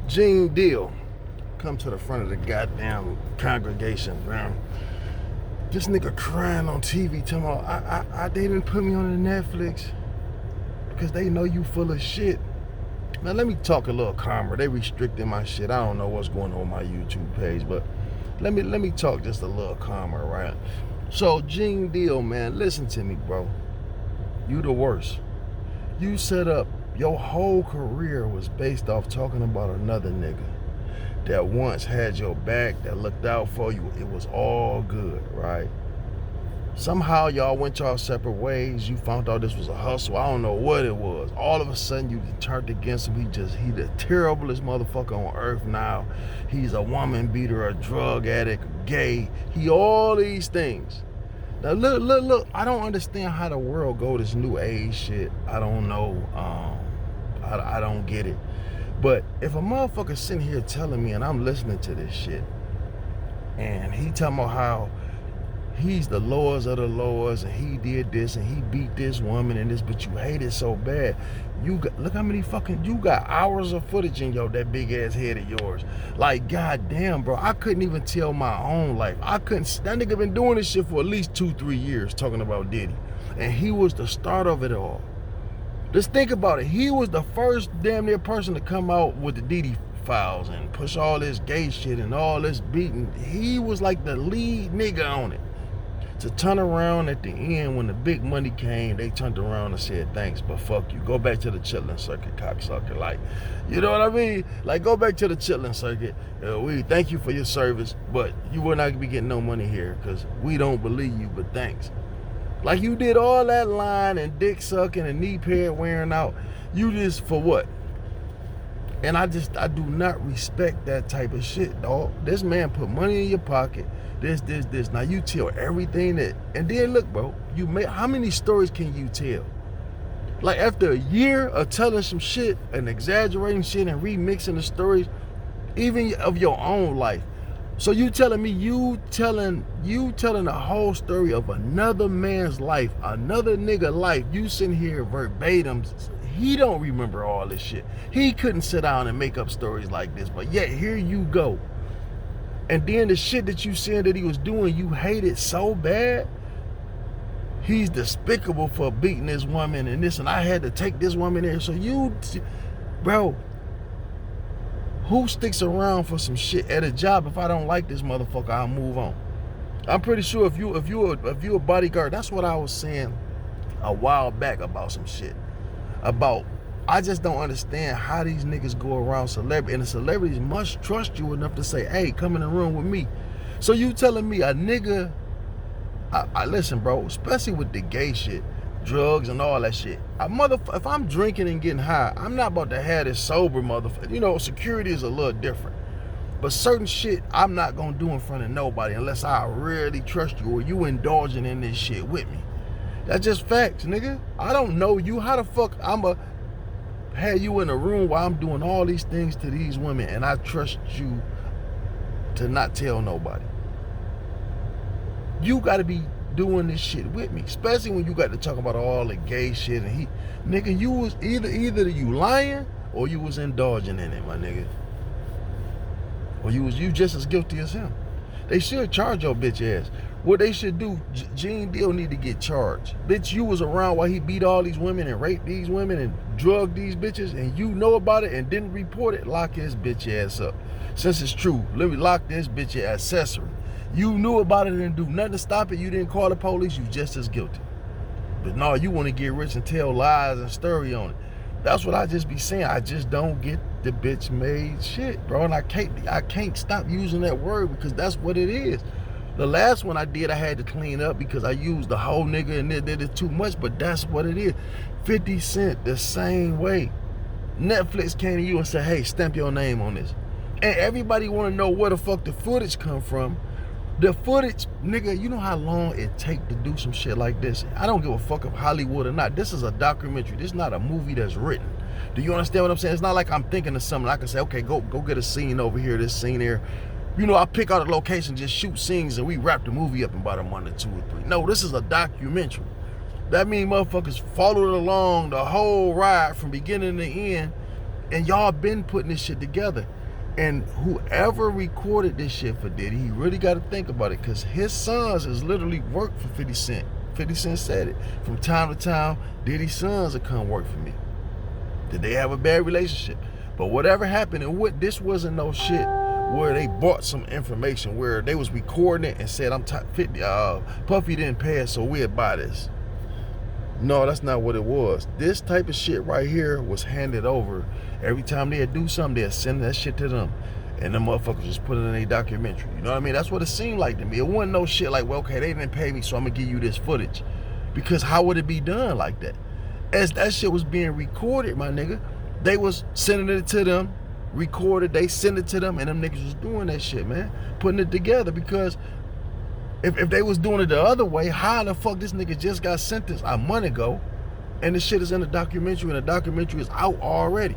Gene Deal come to the front of the goddamn congregation, man. This nigga crying on TV, talking about, they didn't put me on the Netflix because they know you full of shit. Now let me talk a little calmer. They restricting my shit. I don't know what's going on my YouTube page, but let me talk just a little calmer, right? So Gene Deal, man, listen to me, bro. You the worst. You set up, your whole career was based off talking about another nigga that once had your back, that looked out for you. It was all good, right? Somehow y'all went y'all separate ways. You found out this was a hustle. I don't know what it was. All of a sudden you turned against him. He the terriblest motherfucker on earth now. He's a woman beater, a drug addict, gay. He all these things. Now look. I don't understand how the world go this new age shit. I don't know. I don't get it. But if a motherfucker sitting here telling me and I'm listening to this shit, and he talking about how he's the lowest of the lowest and he did this and he beat this woman and this, but you hate it so bad. Look how many you got hours of footage in that big ass head of yours. Like, goddamn, bro, I couldn't even tell my own life. That nigga been doing this shit for at least 2-3 years talking about Diddy. And he was the start of it all. Just think about it. He was the first damn near person to come out with the Diddy files and push all this gay shit and all this beating. He was like the lead nigga on it. To turn around at the end when the big money came, they turned around and said, thanks, but fuck you. Go back to the chitlin circuit, cocksucker. Like, you know what I mean? Like, go back to the chitlin circuit. We thank you for your service, but you will not be getting no money here because we don't believe you, but thanks. Like, you did all that line and dick sucking and knee pad wearing out. You just, for what? And I do not respect that type of shit, dog. This man put money in your pocket. This. Now you tell everything that, and then look, bro, how many stories can you tell? Like, after a year of telling some shit and exaggerating shit and remixing the stories, even of your own life. So you telling me you telling the whole story of another man's life, another nigga life, you sitting here verbatim. He don't remember all this shit. He couldn't sit down and make up stories like this, but yet here you go. And then the shit that you said that he was doing, you hate it so bad. He's despicable for beating this woman and this, and I had to take this woman there. So bro, who sticks around for some shit at a job? If I don't like this motherfucker, I'll move on. I'm pretty sure if you a bodyguard, that's what I was saying a while back about some shit. I just don't understand how these niggas go around celebrity, and the celebrities must trust you enough to say, hey, come in the room with me. So you telling me a nigga, I listen, bro, especially with the gay shit, drugs and all that shit. If I'm drinking and getting high, I'm not about to have this sober motherfucker. You know, security is a little different. But certain shit I'm not gonna do in front of nobody unless I really trust you or you indulging in this shit with me. That's just facts, nigga. I don't know you. How the fuck I'ma have you in a room while I'm doing all these things to these women and I trust you to not tell nobody? You gotta be doing this shit with me, especially when you got to talk about all the gay shit and nigga, you was either you lying or you was indulging in it, my nigga. Or you just as guilty as him. They should charge your bitch ass. What they should do, Gene Deal need to get charged. Bitch, you was around while he beat all these women and raped these women and drugged these bitches and you know about it and didn't report it, lock his bitch ass up. Since it's true, let me lock this bitch ass accessory. You knew about it and didn't do nothing to stop it. You didn't call the police, you just as guilty. But no, you want to get rich and tell lies and story on it. That's what I just be saying. I just don't get the bitch made shit, bro. And I can't stop using that word because that's what it is. The last one I did, I had to clean up because I used the whole nigga and did it too much, but that's what it is. 50 Cent, the same way. Netflix came to you and said, hey, stamp your name on this. And everybody want to know where the fuck the footage come from. The footage, nigga, you know how long it take to do some shit like this? I don't give a fuck if Hollywood or not. This is a documentary. This is not a movie that's written. Do you understand what I'm saying? It's not like I'm thinking of something. I can say, okay, go get a scene over here, this scene here. You know, I pick out a location, just shoot scenes, and we wrap the movie up in about a month or 2 or 3. No, this is a documentary. That means motherfuckers followed along the whole ride from beginning to end And y'all been putting this shit together. And whoever recorded this shit for Diddy, he really got to think about it, because his sons is literally work for 50 Cent. 50 Cent said it. From time to time, Diddy's sons will come work for me. Did they have a bad relationship? But whatever happened, and what this wasn't no shit where they bought some information where they was recording it and said, I'm 50, Puffy didn't pay us, so we'll buy this. No, that's not what it was. This type of shit right here was handed over. Every time they'd do something, they'd send that shit to them. And them motherfuckers just put it in a documentary. You know what I mean? That's what it seemed like to me. It wasn't no shit like, well, okay, they didn't pay me, so I'm gonna give you this footage. Because how would it be done like that? As that shit was being recorded, my nigga, they was sending it to them, recorded, they send it to them, and them niggas was doing that shit, man. Putting it together, because if they was doing it the other way, how the fuck this nigga just got sentenced a month ago, and the shit is in the documentary, and the documentary is out already?